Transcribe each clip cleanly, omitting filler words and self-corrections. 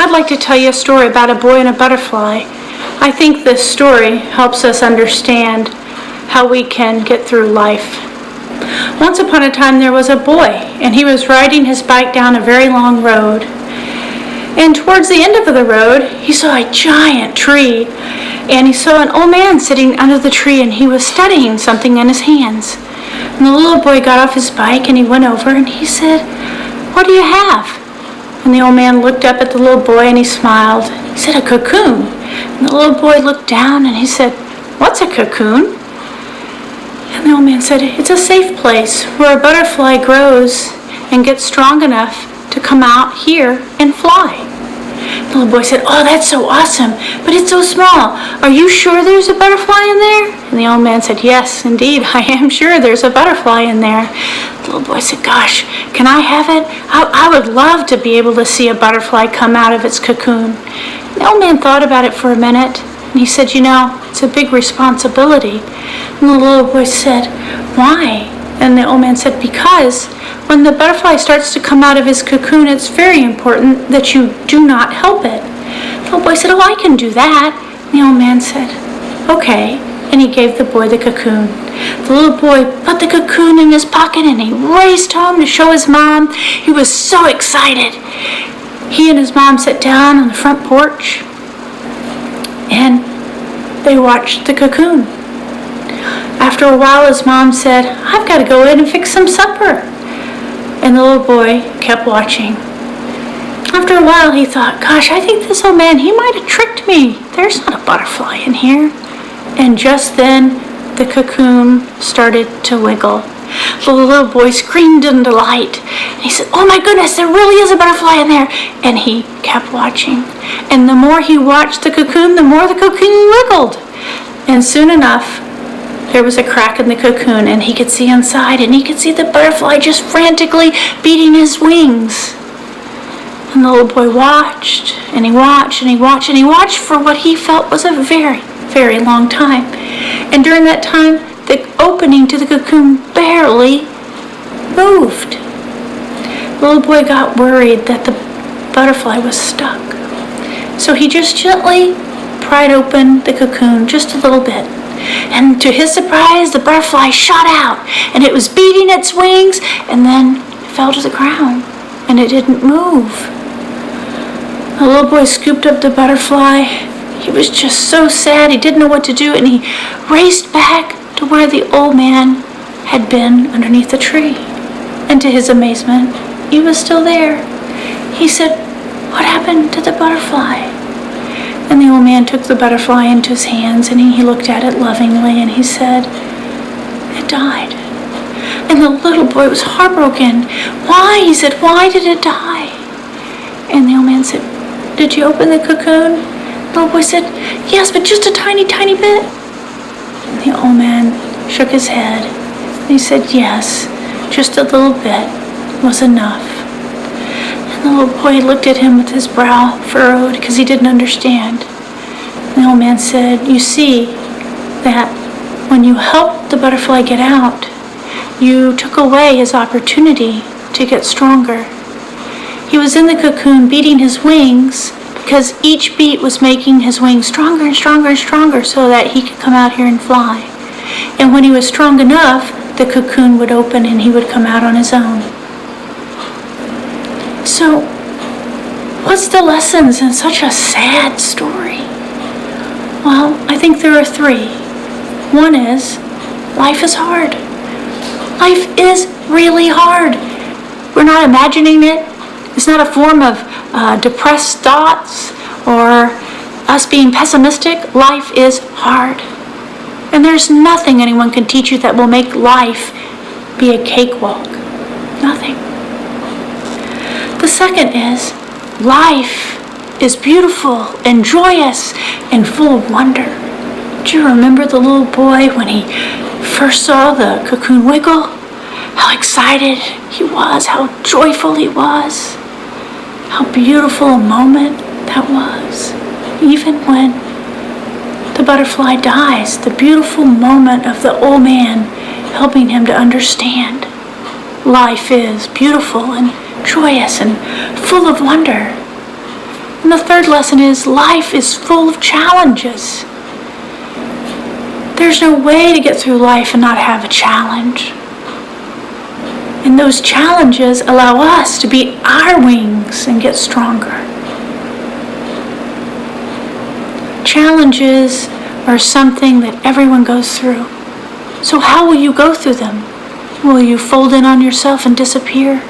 I'd like to tell you a story about a boy and a butterfly. I think this story helps us understand how we can get through life. Once upon a time there was a boy, and he was riding his bike down a very long road. And towards the end of the road, he saw a giant tree, and he saw an old man sitting under the tree, and he was studying something in his hands. And the little boy got off his bike, and he went over, and he said, "What do you have?" And the old man looked up at the little boy, and he smiled. He said, "A cocoon." And the little boy looked down, and he said, "What's a cocoon?" And the old man said, "It's a safe place where a butterfly grows and gets strong enough to come out here and fly." The little boy said, "Oh, that's so awesome, but it's so small. Are you sure there's a butterfly in there?" And the old man said, "Yes, indeed, I am sure there's a butterfly in there." The little boy said, "Gosh, can I have it? I would love to be able to see a butterfly come out of its cocoon." The old man thought about it for a minute, and he said, "You know, it's a big responsibility." And the little boy said, "Why?" And the old man said, "Because when the butterfly starts to come out of his cocoon, it's very important that you do not help it." The little boy said, "Oh, I can do that." And the old man said, "Okay." And he gave the boy the cocoon. The little boy put the cocoon in his pocket, and he raced home to show his mom. He was so excited. He and his mom sat down on the front porch, and they watched the cocoon. After a while, his mom said, "I've got to go in and fix some supper." And the little boy kept watching. After a while, he thought, "Gosh, I think this old man, he might have tricked me. There's not a butterfly in here." And just then, the cocoon started to wiggle. The little boy screamed in delight. And he said, "Oh my goodness, there really is a butterfly in there." And he kept watching. And the more he watched the cocoon, the more the cocoon wiggled. And soon enough, there was a crack in the cocoon, and he could see inside, and he could see the butterfly just frantically beating his wings. And the little boy watched, and he watched, and he watched, and he watched for what he felt was a very, very long time. And during that time, the opening to the cocoon barely moved. The little boy got worried that the butterfly was stuck. So he just gently pried open the cocoon just a little bit. And to his surprise, the butterfly shot out, and it was beating its wings, and then it fell to the ground, and it didn't move. The little boy scooped up the butterfly. He was just so sad, he didn't know what to do, and he raced back to where the old man had been underneath the tree. And to his amazement, he was still there. He said, "What happened to the butterfly?" And the old man took the butterfly into his hands, and he looked at it lovingly, and he said, "It died." And the little boy was heartbroken. "Why?" He said, "Why did it die?" And the old man said, "Did you open the cocoon?" The little boy said, "Yes, but just a tiny, tiny bit." And the old man shook his head, and he said, "Yes, just a little bit was enough." And the little boy looked at him with his brow furrowed because he didn't understand. And the old man said, "You see that when you helped the butterfly get out, you took away his opportunity to get stronger. He was in the cocoon beating his wings because each beat was making his wings stronger and stronger and stronger so that he could come out here and fly. And when he was strong enough, the cocoon would open and he would come out on his own." So, what's the lessons in such a sad story? Well, I think there are three. One is, life is hard. Life is really hard. We're not imagining it. It's not a form of depressed thoughts or us being pessimistic. Life is hard. And there's nothing anyone can teach you that will make life be a cakewalk. Nothing. The second is, life is beautiful and joyous and full of wonder. Do you remember the little boy when he first saw the cocoon wiggle? How excited he was, how joyful he was, how beautiful a moment that was. Even when the butterfly dies, the beautiful moment of the old man helping him to understand life is beautiful and joyous and full of wonder. And the third lesson is life is full of challenges. There's no way to get through life and not have a challenge. And those challenges allow us to beat our wings and get stronger. Challenges are something that everyone goes through. So how will you go through them? Will you fold in on yourself and disappear?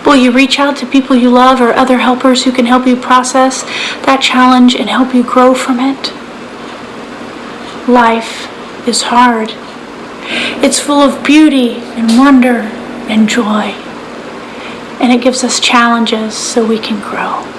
Will you reach out to people you love or other helpers who can help you process that challenge and help you grow from it? Life is hard. It's full of beauty and wonder and joy. And it gives us challenges so we can grow.